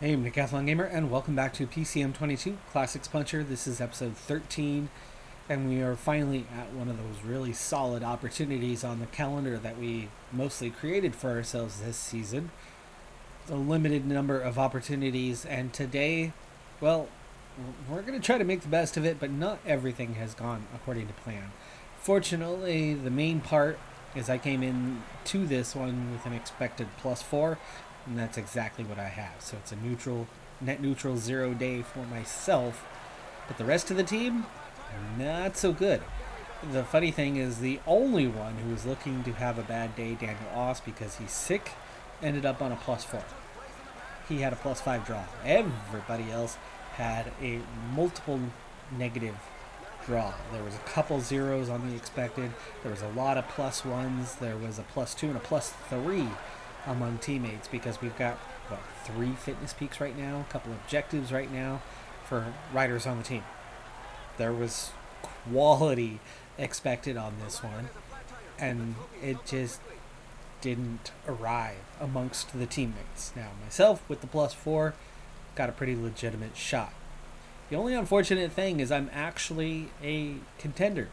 Hey, I'm Decathlon Gamer, and welcome back to PCM22 Classics Puncher. This is episode 13, and we are finally at one of those really solid opportunities on the calendar that we mostly created for ourselves this season. A limited number of opportunities, and today, well, we're going to try to make the best of it, but not everything has gone according to plan. Fortunately, the main part is I came in to this one with an expected +4, and that's exactly what I have. So it's a net neutral 0 day for myself, but the rest of the team, not so good. The funny thing is, the only one who was looking to have a bad day, Daniel Oss, because he's sick, ended up on a +4. He had a +5 draw. Everybody else had a multiple negative draw. There was a couple zeros on the expected. There was a lot of +1s. There was a +2 and a +3 among teammates because we've got, 3 fitness peaks right now, a couple objectives right now for riders on the team. There was quality expected on this one, and it just didn't arrive amongst the teammates. Now, myself with the +4 got a pretty legitimate shot. The only unfortunate thing is I'm actually a contender,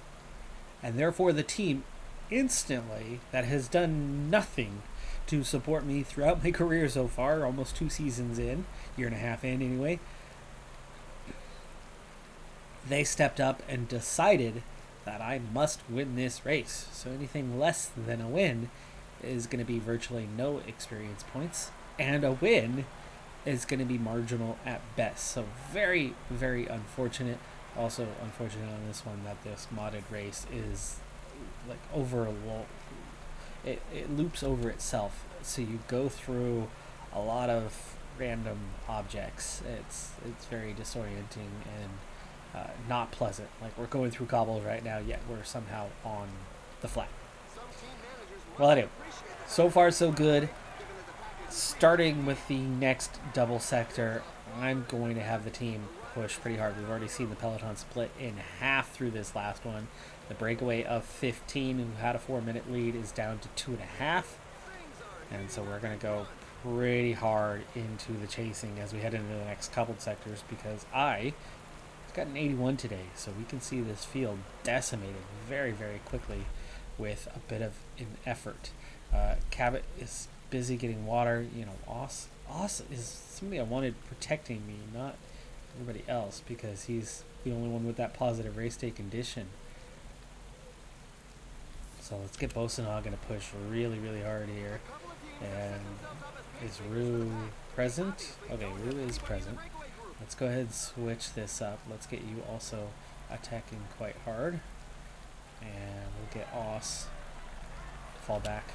and therefore the team instantly, that has done nothing to support me throughout my career so far, almost 2 seasons in, year and a half in anyway, they stepped up and decided that I must win this race. So anything less than a win is going to be virtually no experience points, and a win is going to be marginal at best. So very, very unfortunate. Also unfortunate on this one that this modded race is like it loops over itself. So you go through a lot of random objects. It's very disorienting and not pleasant. Like, we're going through cobbles right now, yet we're somehow on the flat. Well, anyway, so far so good. Starting with the next double sector, I'm going to have the team push pretty hard. We've already seen the peloton split in half through this last one. The breakaway of 15, who had a 4-minute lead, is down to 2.5. And so we're going to go pretty hard into the chasing as we head into the next coupled sectors, because I got an 81 today, so we can see this field decimated very, very quickly with a bit of an effort. Cabot is busy getting water. Oss is somebody I wanted protecting me, not everybody else, because he's the only one with that positive race day condition. So let's get Bosanog to push really, really hard here. And is Rue present? Okay, Rue is present. Let's go ahead and switch this up. Let's get you also attacking quite hard. And we'll get Oss fall back.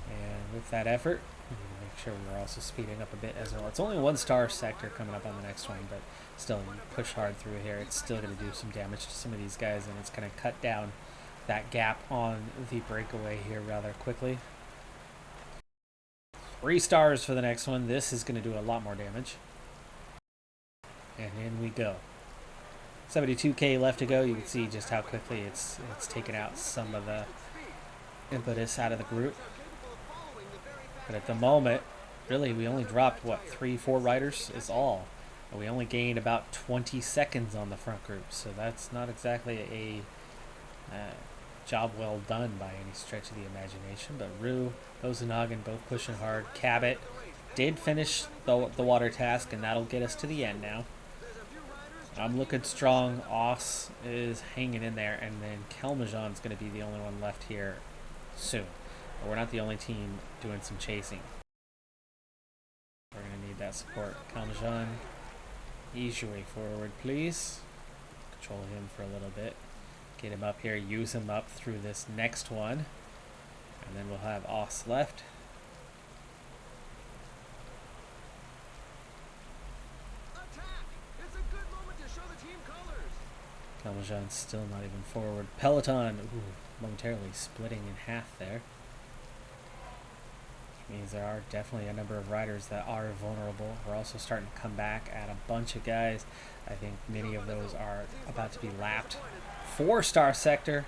And with that effort, make sure we're also speeding up a bit as well. It's only 1-star sector coming up on the next one, but still, you push hard through here. It's still going to do some damage to some of these guys, and it's going to cut down that gap on the breakaway here rather quickly. 3 stars for the next one. This is going to do a lot more damage. And in we go. 72k left to go. You can see just how quickly it's taken out some of the impetus out of the group. But at the moment, really, we only dropped, 3-4 riders is all. And we only gained about 20 seconds on the front group, so that's not exactly a job well done by any stretch of the imagination. But Rue, Bosanog both pushing hard. Cabot did finish the water task, and that'll get us to the end now. I'm looking strong. Oss is hanging in there, and then Kelmajan's going to be the only one left here soon. But we're not the only team doing some chasing. We're going to need that support. Kelmajan, ease your way forward, please. Control him for a little bit. Get him up here, use him up through this next one. And then we'll have Oss left. Kelmajan's still not even forward. Peloton, momentarily splitting in half there. Which means there are definitely a number of riders that are vulnerable. We're also starting to come back at a bunch of guys. I think many of those are about to be lapped. 4-star sector.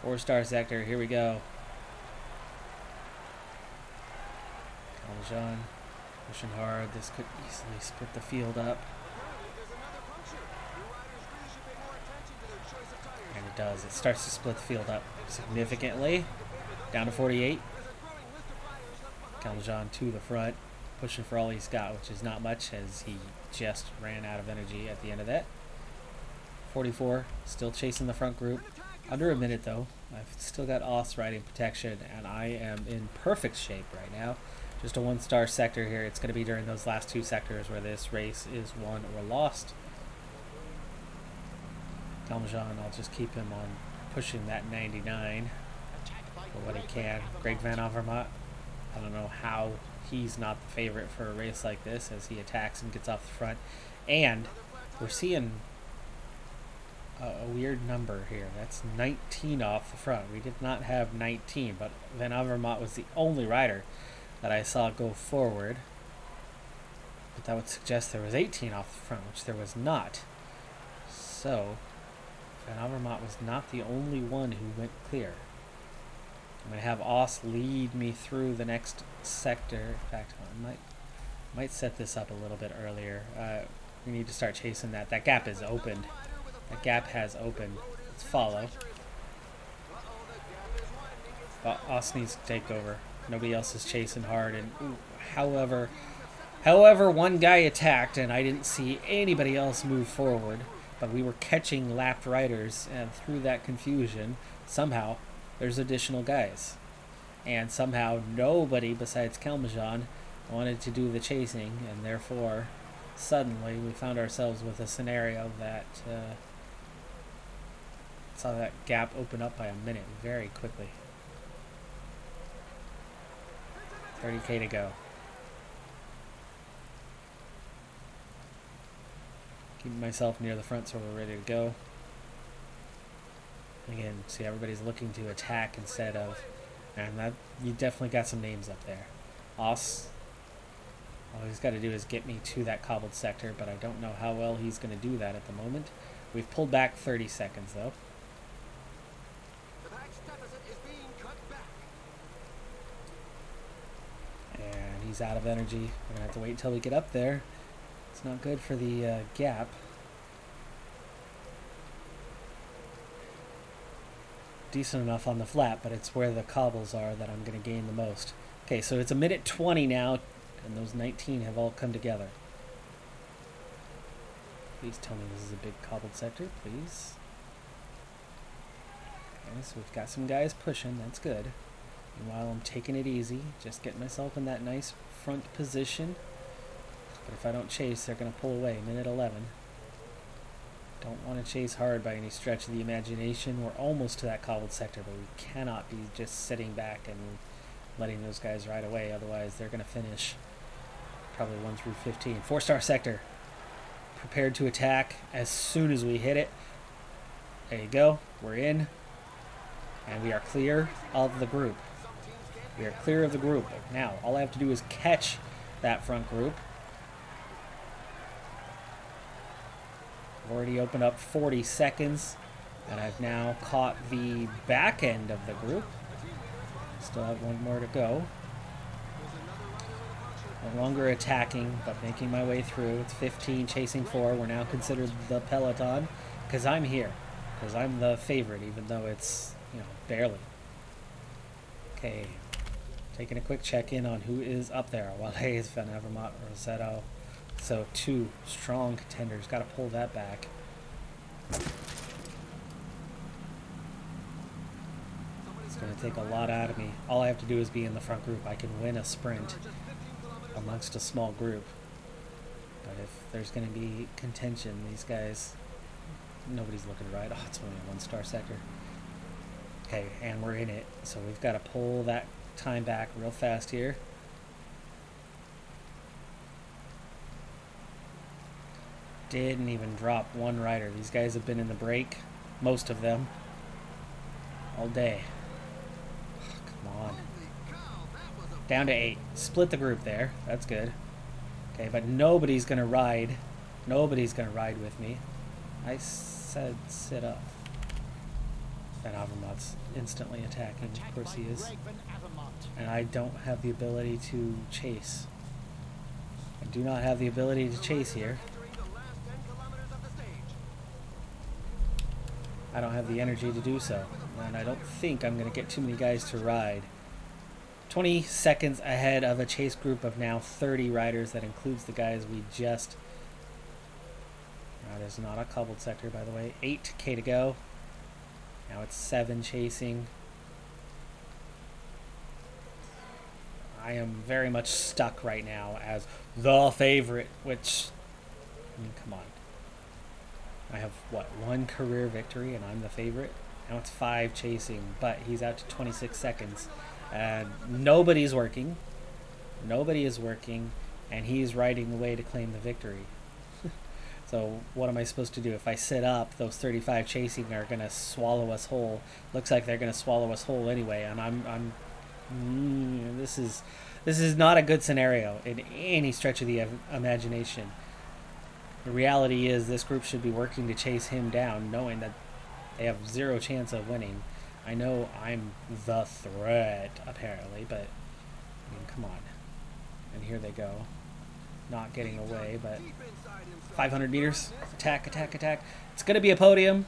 4-star sector, here we go. Caldejon pushing hard. This could easily split the field up. And it does. It starts to split the field up significantly. Down to 48. Caldejon to the front, pushing for all he's got, which is not much as he just ran out of energy at the end of that. 44, still chasing the front group. Under a minute though. I've still got Oss riding protection, and I am in perfect shape right now. Just a 1-star sector here. It's going to be during those last 2 sectors where this race is won or lost. Caldejon, I'll just keep him on pushing that 99 for what he can. Greg Van Avermaet, I don't know how he's not the favorite for a race like this as he attacks and gets off the front. And we're seeing a weird number here. That's 19 off the front. We did not have 19, but Van Avermaet was the only rider that I saw go forward. But that would suggest there was 18 off the front, which there was not. So Van Avermaet was not the only one who went clear. I'm going to have Oss lead me through the next sector. In fact, I might set this up a little bit earlier. We need to start chasing that. That gap is opened. That gap has opened. Let's follow. Oss needs to take over. Nobody else is chasing hard. And however, one guy attacked, and I didn't see anybody else move forward. But we were catching lapped riders, and through that confusion, somehow there's additional guys. And somehow nobody besides Caldejon wanted to do the chasing, and therefore suddenly we found ourselves with a scenario that saw that gap open up by a minute very quickly. 30K to go. Keeping myself near the front so we're ready to go. Again, see, everybody's looking to attack instead of, and that you definitely got some names up there. Oss, all he's got to do is get me to that cobbled sector, but I don't know how well he's going to do that at the moment. We've pulled back 30 seconds though. And he's out of energy. We're going to have to wait until we get up there. It's not good for the gap. Decent enough on the flat, but it's where the cobbles are that I'm going to gain the most. Okay, so it's a minute 20 now, and those 19 have all come together. Please tell me this is a big cobbled sector, please. Okay, so we've got some guys pushing, that's good. Meanwhile, I'm taking it easy, just getting myself in that nice front position. But if I don't chase, they're going to pull away. Minute 11. Don't want to chase hard by any stretch of the imagination. We're almost to that cobbled sector, but we cannot be just sitting back and letting those guys ride away. Otherwise, they're going to finish probably 1 through 15. 4-star sector. Prepared to attack as soon as we hit it. There you go. We're in. And we are clear of the group. We are clear of the group. Now, all I have to do is catch that front group. Already opened up 40 seconds, and I've now caught the back end of the group. Still have 1 more to go. No longer attacking, but making my way through. It's 15 chasing 4. We're now considered the peloton because I'm here, because I'm the favorite, even though it's, barely. Okay, taking a quick check-in on who is up there. Well, Hayes, Van Avermaet, Rossetto. So 2 strong contenders. Got to pull that back. It's going to take a lot out of me. All I have to do is be in the front group. I can win a sprint amongst a small group. But if there's going to be contention, these guys, nobody's looking to ride. Oh, it's only a 1-star sector. Okay, and we're in it. So we've got to pull that time back real fast here. Didn't even drop 1 rider. These guys have been in the break, most of them, all day. Oh, come on. Down to 8. Split the group there. That's good. Okay, but nobody's going to ride. Nobody's going to ride with me. I said sit up. Van Avermaet's instantly attacking. Of course he is. And I don't have the ability to chase. I do not have the ability to chase here. I don't have the energy to do so. And I don't think I'm going to get too many guys to ride. 20 seconds ahead of a chase group of now 30 riders. That includes the guys we just... That is not a cobbled sector, by the way. 8K to go. Now it's 7 chasing. I am very much stuck right now as the favorite, which, I mean, come on. I have, what, 1 career victory and I'm the favorite? Now it's 5 chasing, but he's out to 26 seconds. And nobody's working. Nobody is working, and he's riding the way to claim the victory. So what am I supposed to do? If I sit up, those 35 chasing are going to swallow us whole. Looks like they're going to swallow us whole anyway, and this is not a good scenario in any stretch of the imagination. The reality is this group should be working to chase him down, knowing that they have 0 chance of winning. I know I'm the threat, apparently, but, I mean, come on. And here they go. Not getting away, but 500 meters. Attack, attack, attack. It's going to be a podium.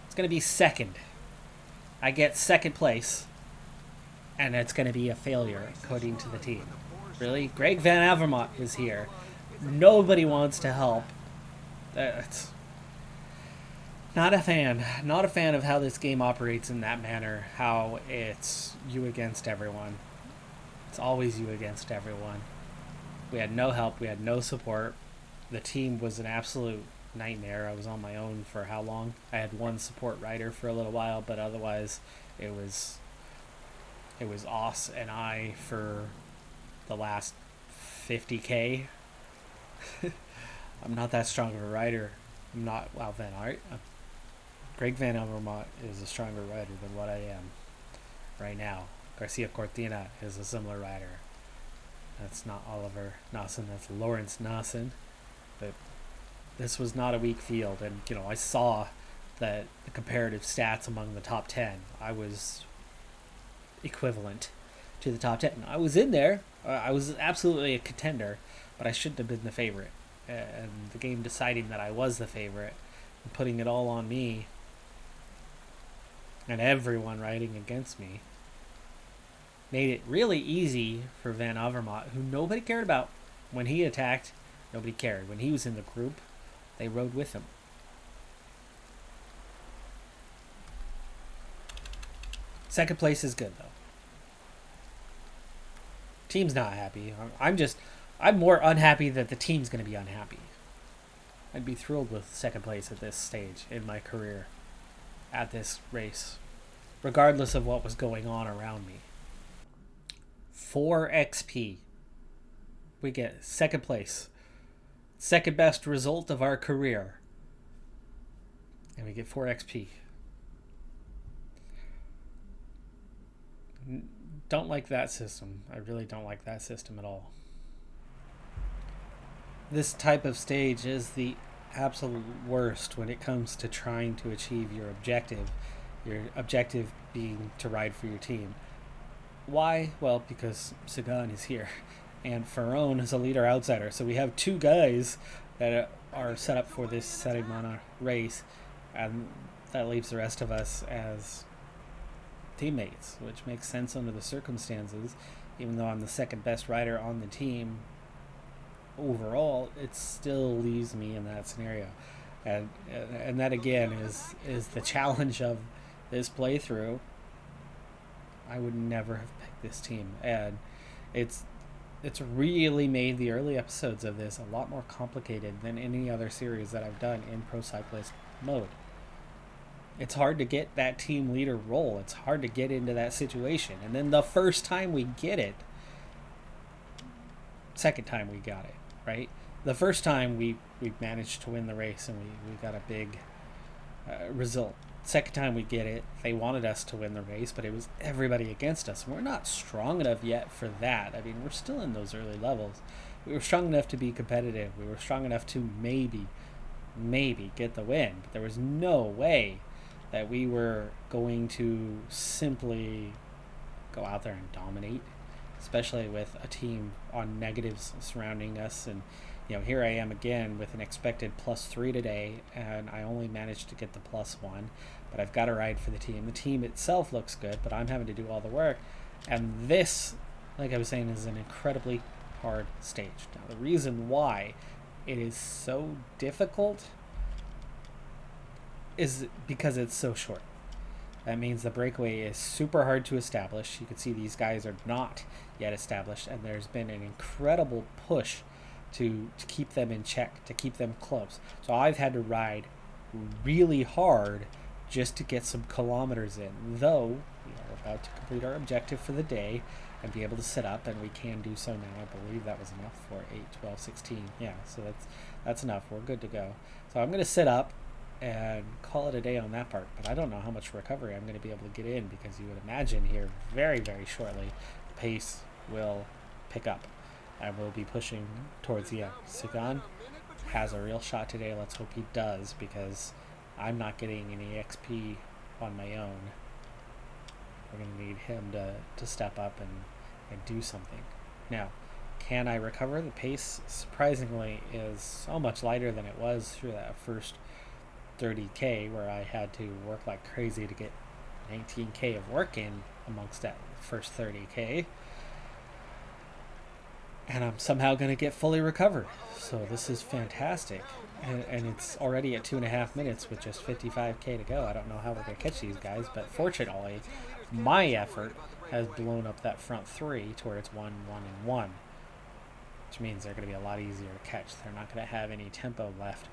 It's going to be second. I get second place. And it's going to be a failure, according to the team. Really? Greg Van Avermaet is here. Nobody wants to help. That's not a fan. Not a fan of how this game operates in that manner. How it's you against everyone. It's always you against everyone. We had no help. We had no support. The team was an absolute nightmare. I was on my own for how long? I had 1 support rider for a little while, but otherwise it was Oss and I for the last 50K. I'm not that strong of a rider. I'm not, well, Greg Van Avermaet is a stronger rider than what I am right now. Garcia Cortina is a similar rider. That's not Oliver Nassen, that's Lawrence Nassen. But this was not a weak field, and I saw that the comparative stats among the top 10. I was equivalent to the top 10. I was in there. I was absolutely a contender, but I shouldn't have been the favorite. And the game deciding that I was the favorite and putting it all on me and everyone riding against me made it really easy for Van Avermaet, who nobody cared about. When he attacked, nobody cared. When he was in the group, they rode with him. Second place is good, though. Team's not happy. I'm more unhappy that the team's going to be unhappy. I'd be thrilled with second place at this stage in my career, at this race, regardless of what was going on around me. 4 XP. We get second place. Second best result of our career. And we get 4 XP. Don't like that system. I really don't like that system at all. This type of stage is the absolute worst when it comes to trying to achieve your objective. Your objective being to ride for your team. Why? Well, because Sagan is here. And Ferron is a leader outsider. So we have 2 guys that are set up for this setting on a race. And that leaves the rest of us as teammates, which makes sense under the circumstances. Even though I'm the second best rider on the team overall, it still leaves me in that scenario. And that again is the challenge of this playthrough. I would never have picked this team, and it's really made the early episodes of this a lot more complicated than any other series that I've done in Pro Cyclist mode. It's hard to get that team leader role. It's hard to get into that situation. And then the first time we get it, second time we got it, right? The first time we managed to win the race and we got a big result. Second time we get it, they wanted us to win the race, but it was everybody against us. We're not strong enough yet for that. I mean, we're still in those early levels. We were strong enough to be competitive. We were strong enough to maybe get the win. But there was no way that we were going to simply go out there and dominate, especially with a team on negatives surrounding us. And here I am again with an expected +3 today, and I only managed to get the +1, but I've got to ride for the team. The team itself looks good, but I'm having to do all the work. And this, like I was saying, is an incredibly hard stage. Now, the reason why it is so difficult is because it's so short. That means the breakaway is super hard to establish. You can see these guys are not yet established, and there's been an incredible push to keep them in check, to keep them close. So I've had to ride really hard just to get some kilometers in, though we are about to complete our objective for the day and be able to sit up, and we can do so now. I believe that was enough for 8, 12, 16. Yeah, so that's enough. We're good to go. So I'm going to sit up and call it a day on that part, but I don't know how much recovery I'm going to be able to get in, because you would imagine here very, very shortly the pace will pick up and we'll be pushing towards the end. Sagan has a real shot today. Let's hope he does, because I'm not getting any XP on my own. We're going to need him to step up and do something. Now, can I recover? The pace, surprisingly, is so much lighter than it was through that first 30K, where I had to work like crazy to get 19K of work in amongst that first 30K. And I'm somehow going to get fully recovered. So this is fantastic. And it's already at 2.5 minutes with just 55K to go. I don't know how we're going to catch these guys, but fortunately, my effort has blown up that front three to where it's 1, 1, and 1, which means they're going to be a lot easier to catch. They're not going to have any tempo left,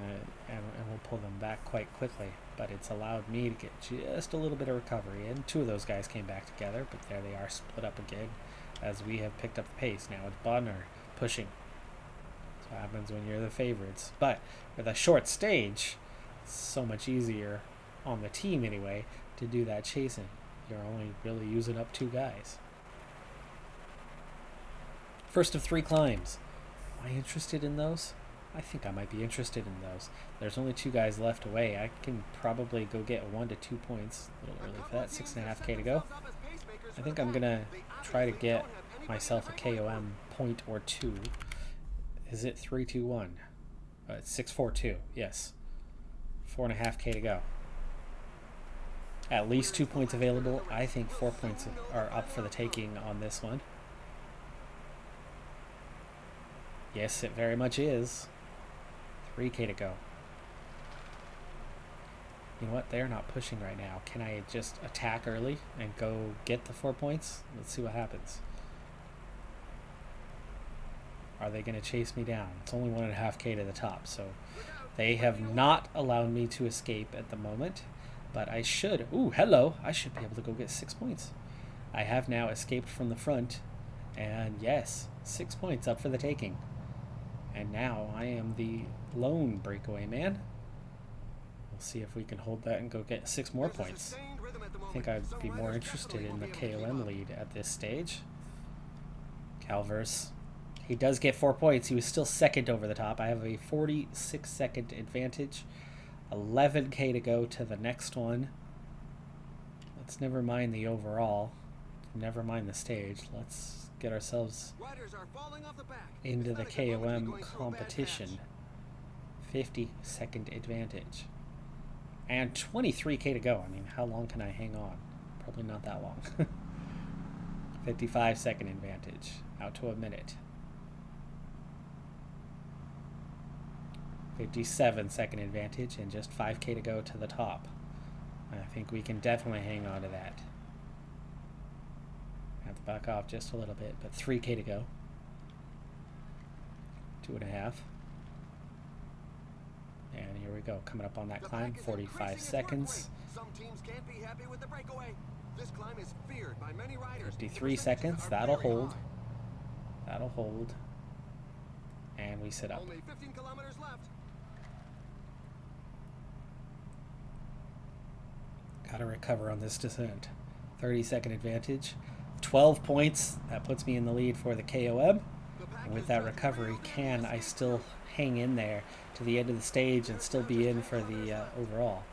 and we'll pull them back quite quickly. But it's allowed me to get just a little bit of recovery, and 2 of those guys came back together, but there they are split up again as we have picked up the pace. Now it's Bonner pushing. That's what happens when you're the favorites. But with a short stage, it's so much easier on the team anyway to do that chasing. You're only really using up 2 guys. First of 3 climbs. Am I interested in those? I think I might be interested in those. There's only 2 guys left away. I can probably go get 1 to 2 points. A little early for that. 6.5K to go. I think I'm gonna try to get myself a KOM point or 2. Is it 3, 2, 1? It's 6, 4, 2. Yes. 4.5K to go. At least 2 points available. I think 4 points are up for the taking on this one. Yes, it very much is. 3K to go. You know what? They're not pushing right now. Can I just attack early and go get the 4 points? Let's see what happens. Are they going to chase me down? It's only 1.5K to the top, so they have not allowed me to escape at the moment, but I should. Ooh, hello. I should be able to go get 6 points. I have now escaped from the front, and yes, 6 points up for the taking. And now I am the lone breakaway man. We'll see if we can hold that and go get 6 more points. I think I'd be more interested in the KOM lead at this stage. Calvers. He does get 4 points. He was still second over the top. I have a 46-second advantage. 11K to go to the next one. Let's never mind the overall. Never mind the stage. Let's get ourselves into the KOM competition. 50-second advantage. And 23K to go. I mean, how long can I hang on? Probably not that long. 55-second advantage. Out to a minute. 57-second advantage and just 5K to go to the top. I think we can definitely hang on to that. Have to back off just a little bit, but 3K to go. 2.5. And here we go, coming up on that climb, 45 seconds. Some teams can't be happy with the breakaway. This climb is feared by many riders. 53 seconds, that'll hold. That'll hold. And we sit up. Only 15 kilometers left. Gotta recover on this descent. 30-second advantage. 12 points. That puts me in the lead for the KOM. And with that recovery, can I still hang in there to the end of the stage and still be in for the overall?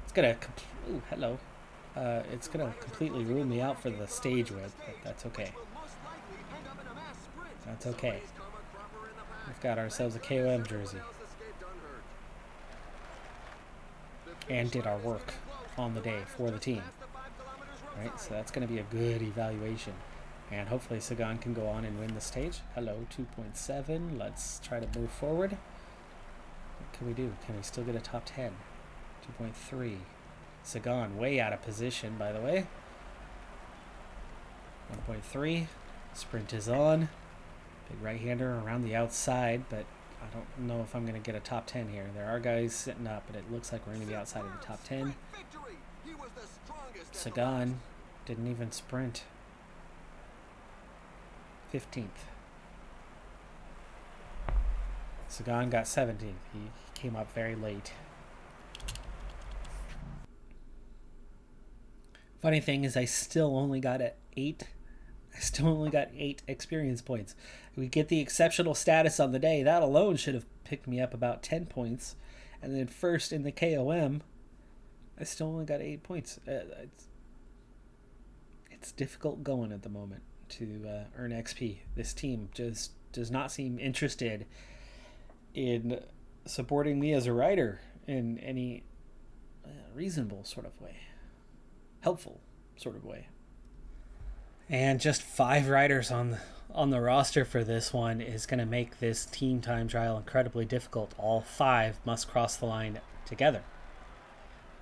It's gonna. Ooh, hello. it's going to completely rule me out for the stage width, but that's okay. That's okay. We've got ourselves a KOM jersey. And did our work on the day for the team. Right, so that's going to be a good evaluation. And hopefully Sagan can go on and win the stage. Hello, 2.7. Let's try to move forward. What can we do? Can we still get a top 10? 2.3. Sagan way out of position, by the way. 1.3. Sprint is on. Big right-hander around the outside, but I don't know if I'm going to get a top 10 here. There are guys sitting up, but it looks like we're going to be outside of the top 10. Sagan didn't even sprint. 15th. Sagan got 17th. He came up very late. Funny thing is I still only got 8 experience points. We get the exceptional status on the day. That alone should have picked me up about 10 points. And then first in the KOM, I still only got 8 points. It's difficult going at the moment to earn XP. This team just does not seem interested in supporting me as a rider in any reasonable sort of way. Helpful sort of way. And just 5 riders on the roster for this one is going to make this team time trial incredibly difficult. All 5 must cross the line together.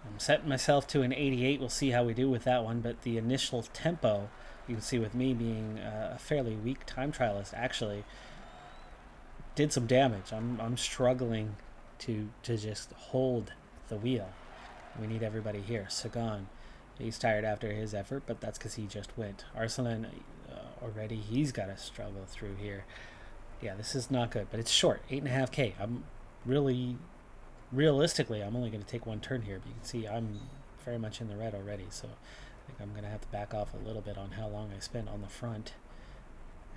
I'm setting myself to an 88. We'll see how we do with that one, but the initial tempo, you can see with me being a fairly weak time trialist, actually did some damage. I'm struggling to just hold the wheel. We need everybody here. Sagan, he's tired after his effort, but that's because he just went. Arslan, already he's got to struggle through here. Yeah, this is not good, but it's short, 8.5K. I'm realistically, I'm only going to take one turn here, but you can see I'm very much in the red already, so I think I'm going to have to back off a little bit on how long I spent on the front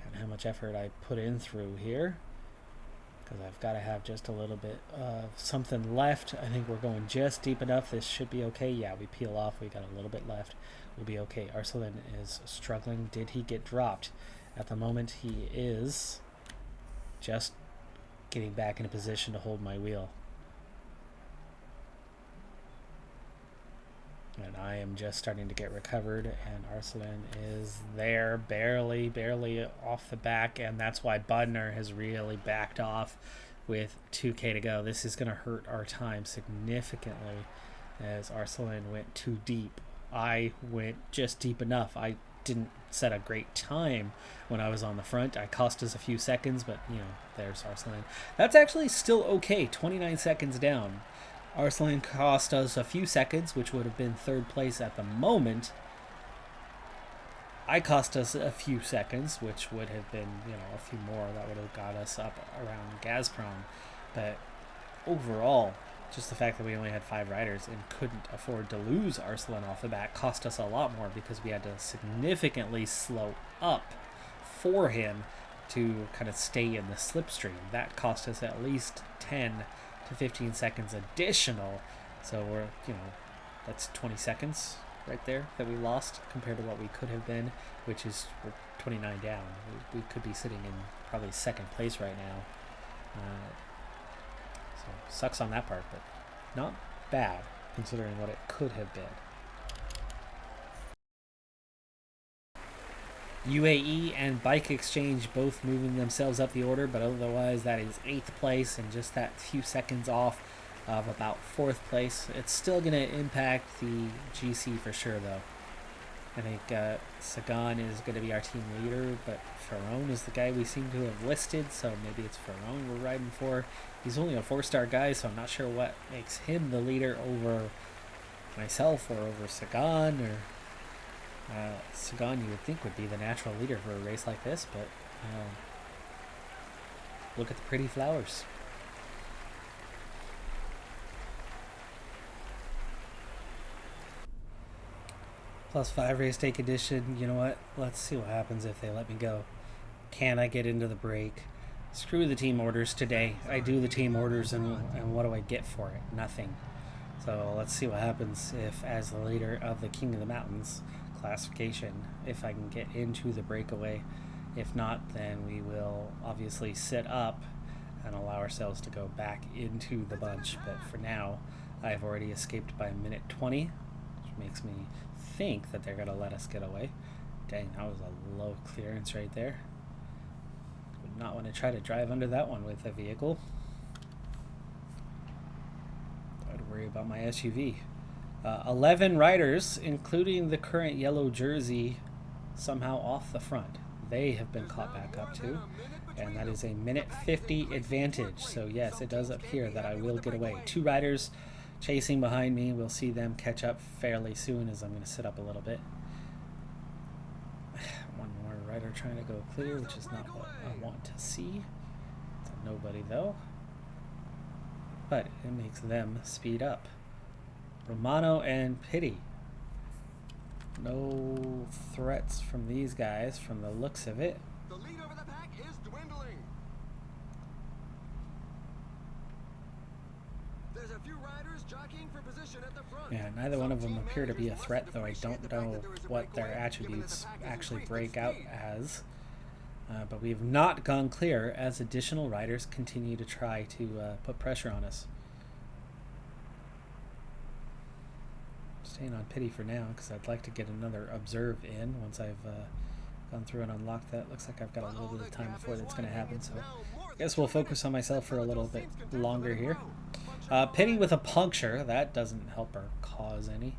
and how much effort I put in through here, because I've got to have just a little bit of something left. I think we're going just deep enough. This should be okay. Yeah, we peel off. We got a little bit left. We'll be okay. Arslan is struggling. Did he get dropped? At the moment, he is just getting back in a position to hold my wheel. And I am just starting to get recovered, and Arslan is there, barely off the back, and that's why Budner has really backed off with 2K to go. This is going to hurt our time significantly as Arslan went too deep. I went just deep enough. I didn't set a great time when I was on the front. I cost us a few seconds, but, there's Arslan. That's actually still okay, 29 seconds down. Arslan cost us a few seconds, which would have been 3rd place at the moment. I cost us a few seconds, which would have been, a few more. That would have got us up around Gazprom. But overall, just the fact that we only had 5 riders and couldn't afford to lose Arslan off the bat cost us a lot more, because we had to significantly slow up for him to kind of stay in the slipstream. That cost us at least 10 to 15 seconds additional, so we're that's 20 seconds right there that we lost compared to what we could have been, which is we're 29 down. We could be sitting in probably 2nd place right now, so sucks on that part, but not bad considering what it could have been. UAE and Bike Exchange both moving themselves up the order, but otherwise that is 8th place and just that few seconds off of about 4th place. It's still going to impact the GC for sure, though. I think Sagan is going to be our team leader, but Ferron is the guy we seem to have listed, so maybe it's Ferron we're riding for. He's only a 4-star guy, so I'm not sure what makes him the leader over myself or over Sagan, or Sagan you would think would be the natural leader for a race like this, but look at the pretty flowers. +5 race day condition. You know what? Let's see what happens if they let me go. Can I get into the break? Screw the team orders today. I do the team orders, and what do I get for it? Nothing. So let's see what happens if, as the leader of the King of the Mountains classification, if I can get into the breakaway. If not, then we will obviously sit up and allow ourselves to go back into the bunch. But for now, I've already escaped by a minute 20, which makes me think that they're going to let us get away. Dang, that was a low clearance right there. Would not want to try to drive under that one with a vehicle. I'd worry about my SUV. 11 riders, including the current yellow jersey, somehow off the front. They have been caught back up too, and that is a minute 50 advantage. So yes, it does appear that I will get away. 2 riders chasing behind me. We'll see them catch up fairly soon as I'm going to sit up a little bit. One more rider trying to go clear, which is not what I want to see. It's a nobody though, but it makes them speed up. Romano and Pity. No threats from these guys from the looks of it. The lead over the pack is dwindling. There's a few riders jockeying for position at the front. Yeah, neither one of them appear to be a threat, though I don't know what their attributes actually break out as. But we have not gone clear as additional riders continue to try to put pressure on us. Staying on Pity for now because I'd like to get another observe in once I've gone through and unlocked that. Looks like I've got a little bit of time before that's going to happen, so I guess we'll focus on myself for a little bit longer here. Pity with a puncture. That doesn't help our cause any.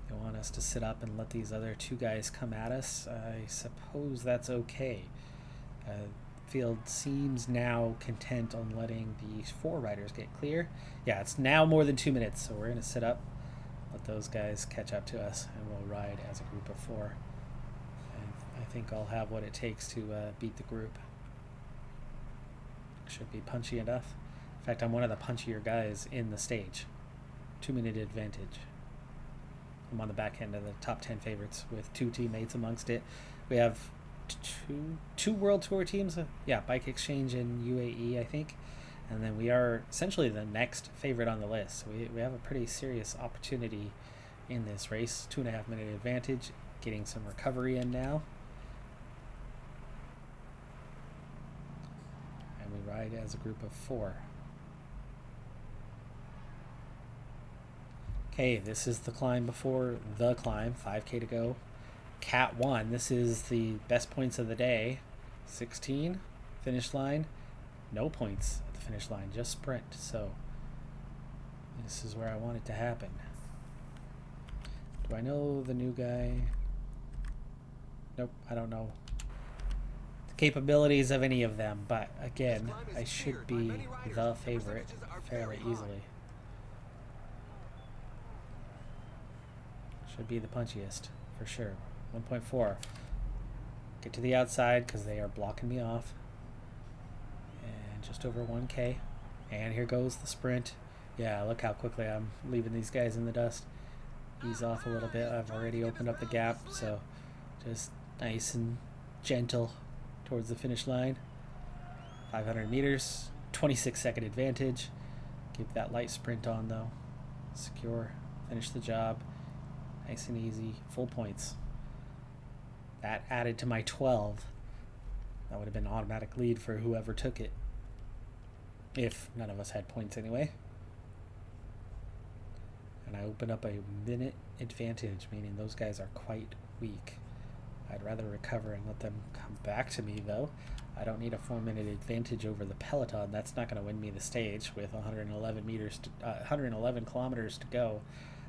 They want us to sit up and let these other 2 guys come at us. I suppose that's okay. Field seems now content on letting these 4 riders get clear. Yeah, it's now more than 2 minutes, so we're going to sit up, let those guys catch up to us, and we'll ride as a group of 4. And I think I'll have what it takes to beat the group. Should be punchy enough. In fact, I'm one of the punchier guys in the stage. 2-minute advantage. I'm on the back end of the top 10 favorites with 2 teammates amongst it. We have two World Tour teams. Yeah, Bike Exchange and UAE, I think. And then we are essentially the next favorite on the list. So we have a pretty serious opportunity in this race. 2.5 minute advantage. Getting some recovery in now. And we ride as a group of 4. Okay, this is the climb before the climb. 5K to go. Cat 1. This is the best points of the day. 16. Finish line. No points at the finish line. Just sprint. So this is where I want it to happen. Do I know the new guy? Nope, I don't know the capabilities of any of them. But again, I should be the favorite fairly easily. Should be the punchiest for sure. 1.4. Get to the outside because they are blocking me off. And just over 1K. And here goes the sprint. Yeah, look how quickly I'm leaving these guys in the dust. Ease off a little bit. I've already opened up the gap, so just nice and gentle towards the finish line. 500 meters, 26-second advantage. Keep that light sprint on though. Secure. Finish the job. Nice and easy. Full points. That added to my 12. That would have been an automatic lead for whoever took it. If none of us had points anyway. And I open up a minute advantage, meaning those guys are quite weak. I'd rather recover and let them come back to me though. I don't need a 4-minute advantage over the peloton. That's not going to win me the stage with 111 kilometers to go.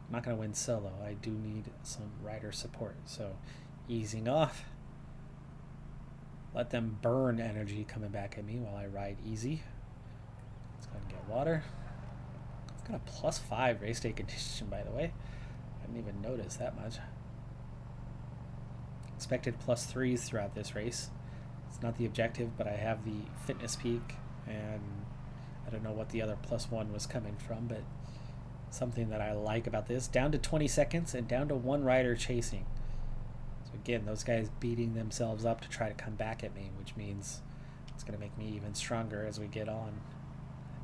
I'm not going to win solo. I do need some rider support. So easing off. Let them burn energy coming back at me while I ride easy. Let's go and get water. I've got a +5 race day condition, by the way. I didn't even notice that much. Expected +3s throughout this race. It's not the objective, but I have the fitness peak, and I don't know what the other +1 was coming from, but something that I like about this. Down to 20 seconds and down to 1 rider chasing. So again, those guys beating themselves up to try to come back at me, which means it's going to make me even stronger as we get on.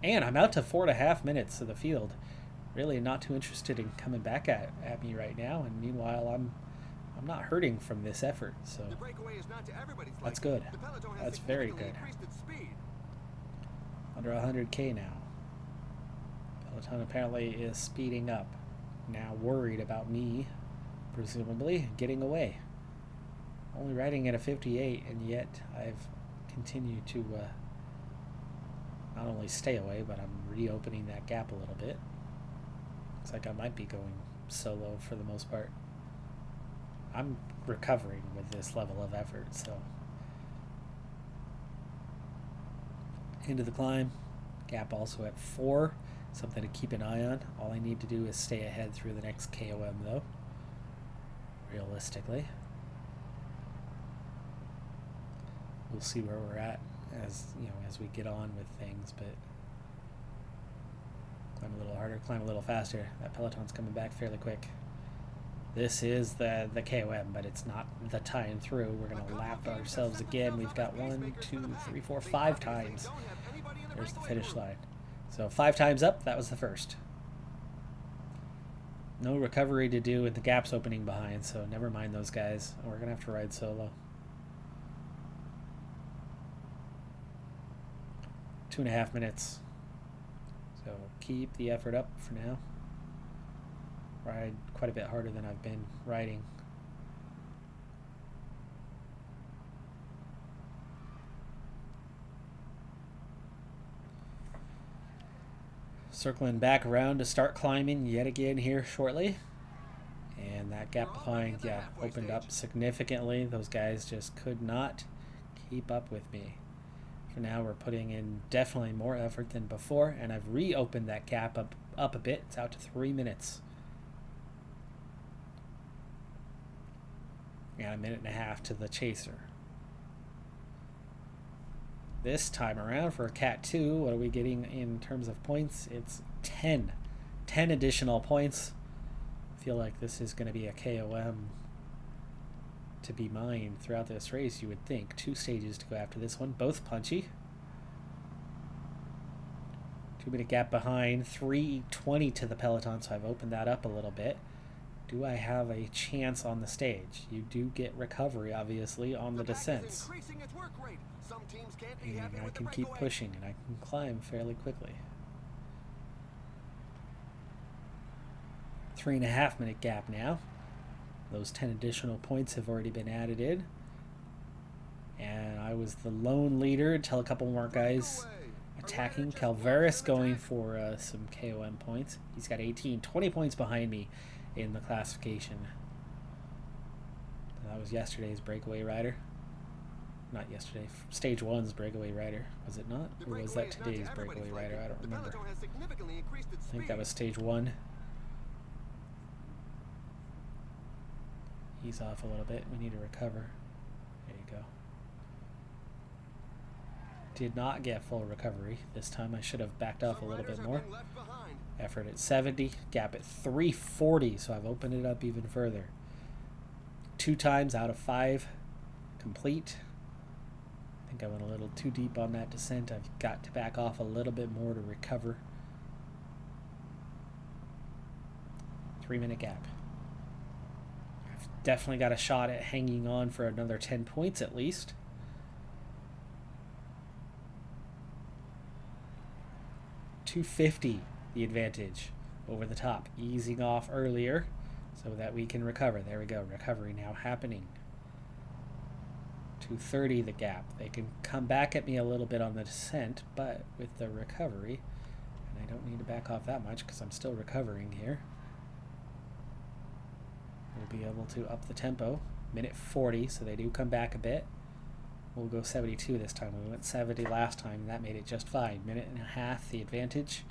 And I'm out to 4.5 minutes of the field. really not too interested in coming back at me right now, and meanwhile I'm not hurting from this effort, so The breakaway is not to everybody's that's liking. good. The peloton has That's very significantly good. increased its speed. Under 100k now. Peloton apparently is speeding up. Now worried about me, presumably, getting away. Only riding at a 58, and yet I've continued to not only stay away, but I'm reopening that gap a little bit. Looks like I might be going solo for the most part. I'm recovering with this level of effort, so into the climb. Gap also at 4, something to keep an eye on. All I need to do is stay ahead through the next KOM though, realistically. We'll see where we're at as we get on with things, but climb a little harder, climb a little faster. That peloton's coming back fairly quick. This is the KOM, but it's not the time through. We're gonna lap ourselves again. We've got 1, 2, 3, 4, 5 times. There's the finish line. So 5 times up, that was the first. No recovery to do, and the gap's opening behind, so never mind those guys. We're gonna have to ride solo. 2.5 minutes. So keep the effort up for now. Ride quite a bit harder than I've been riding. Circling back around to start climbing yet again here shortly. And that gap behind, opened up significantly. Those guys just could not keep up with me. For now, we're putting in definitely more effort than before, and I've reopened that gap up a bit. It's out to 3 minutes. And 1.5 minutes to the chaser. This time around for a Cat 2, what are we getting in terms of points? It's 10. 10 additional points. I feel like this is going to be a KOM to be mined throughout this race, you would think. 2 stages to go after this one, both punchy. 2-minute gap behind, 3:20 to the peloton, so I've opened that up a little bit. Do I have a chance on the stage? You do get recovery, obviously, on the descents. And I can keep pushing, and I can climb fairly quickly. 3.5 minute gap now. Those 10 additional points have already been added in. And I was the lone leader until a couple more guys attacking. Calveris going for some KOM points. He's got 18, 20 points behind me in the classification. That was yesterday's breakaway rider. Not yesterday, stage 1's breakaway rider, was it not? Or was that today's breakaway rider? I don't remember. I think that was stage 1. He's off a little bit. We need to recover. There you go. Did not get full recovery. This time I should have backed off a little bit more. Effort at 70, gap at 340, so I've opened it up even further. 2 times out of 5 complete. I think I went a little too deep on that descent. I've got to back off a little bit more to recover. 3-minute gap. I've definitely got a shot at hanging on for another 10 points at least. .250 the advantage over the top, easing off earlier so that we can recover. There we go, recovery now happening. 230 the gap. They can come back at me a little bit on the descent, but with the recovery, and I don't need to back off that much because I'm still recovering here, we'll be able to up the tempo. Minute 40, so they do come back a bit. We'll go 72 this time. We went 70 last time, and that made it just fine. 1.5 minutes the advantage.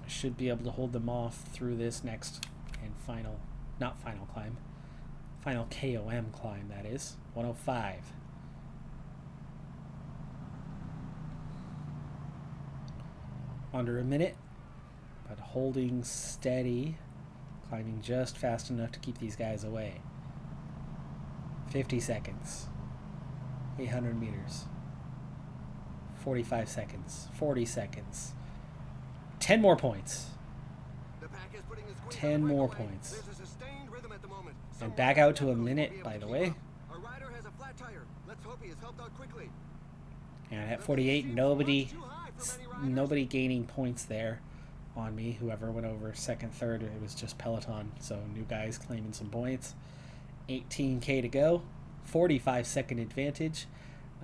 I should be able to hold them off through this next and final climb. Final KOM climb, that is. 105. Under a minute, but holding steady. Climbing just fast enough to keep these guys away. 50 seconds. 800 meters. 45 seconds. 40 seconds. 10 more points. The pack is putting a squeeze 10 on the more breakaway. points. There's a sustained rhythm at the moment. And Some back riders out to a will be minute, able by to the keep way. up. A rider has a flat tire. Let's hope he is helped out quickly. And at The 48, pace seems nobody much too high for many riders. gaining points there on me. Whoever went over second, third, it was just Peloton. So new guys claiming some points. 18K to go. 45-second advantage.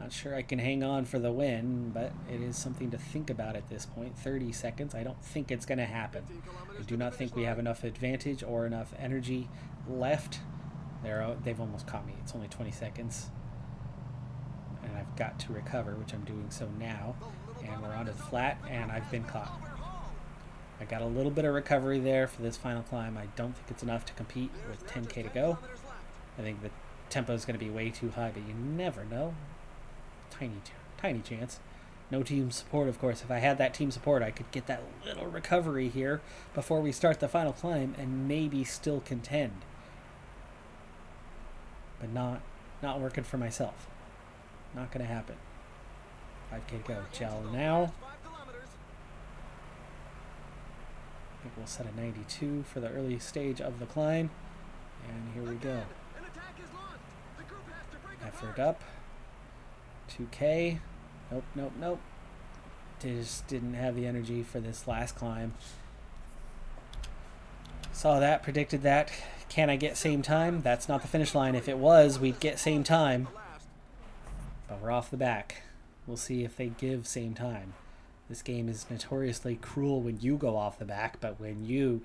Not sure I can hang on for the win, but it is something to think about at this point. 30 seconds. I don't think it's going to happen. 15 I kilometers do to not the think finish we have line. enough advantage or enough energy left. They've almost caught me. It's only 20 seconds. And I've got to recover, which I'm doing so now. And we're onto the flat, and I've been caught. I got a little bit of recovery there for this final climb. I don't think it's enough to compete with 10K to go. I think the tempo is going to be way too high, but you never know. Tiny chance. No team support, of course. If I had that team support, I could get that little recovery here before we start the final climb and maybe still contend. But not working for myself. Not going to happen. 5K to go. Gel now. I think we'll set a 92 for the early stage of the climb. And here we go. Effort up. 2K. Nope. Just didn't have the energy for this last climb. Saw that, predicted that. Can I get same time? That's not the finish line. If it was, we'd get same time. But we're off the back. We'll see if they give same time. This game is notoriously cruel when you go off the back, but when you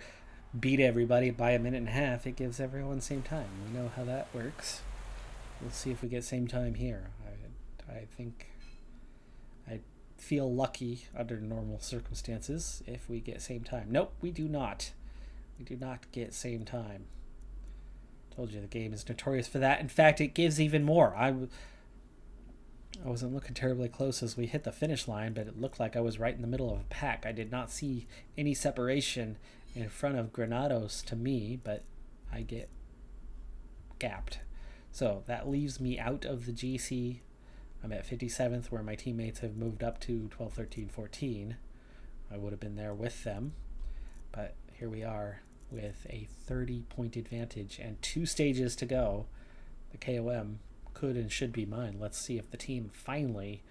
beat everybody by a minute and a half, it gives everyone same time. We know how that works. We'll see if we get same time here. I think I feel lucky under normal circumstances if we get same time. Nope, we do not. We do not get same time. Told you the game is notorious for that. In fact, it gives even more. I wasn't looking terribly close as we hit the finish line, but it looked like I was right in the middle of a pack. I did not see any separation in front of Granados to me, but I get gapped. So that leaves me out of the GC. I'm at 57th, where my teammates have moved up to 12, 13, 14. I would have been there with them. But here we are with a 30-point advantage and 2 stages to go. The KOM could and should be mine. Let's see if the team finally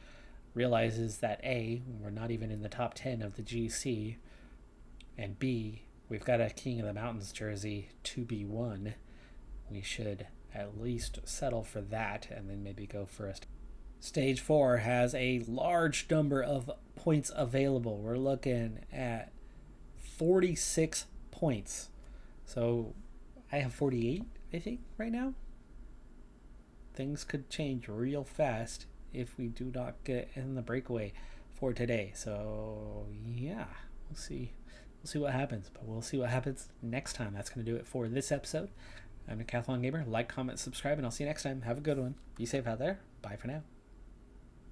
realizes that A, we're not even in the top 10 of the GC, and B, we've got a King of the Mountains jersey to be won. We should at least settle for that and then maybe go first. Stage 4 has a large number of points available. We're looking at 46 points. So I have 48, I think, right now. Things could change real fast if we do not get in the breakaway for today. So yeah, we'll see what happens. But we'll see what happens next time. That's going to do it for this episode. I'm Decathlon Gamer. Like, comment, subscribe, and I'll see you next time. Have a good one. Be safe out there. Bye for now.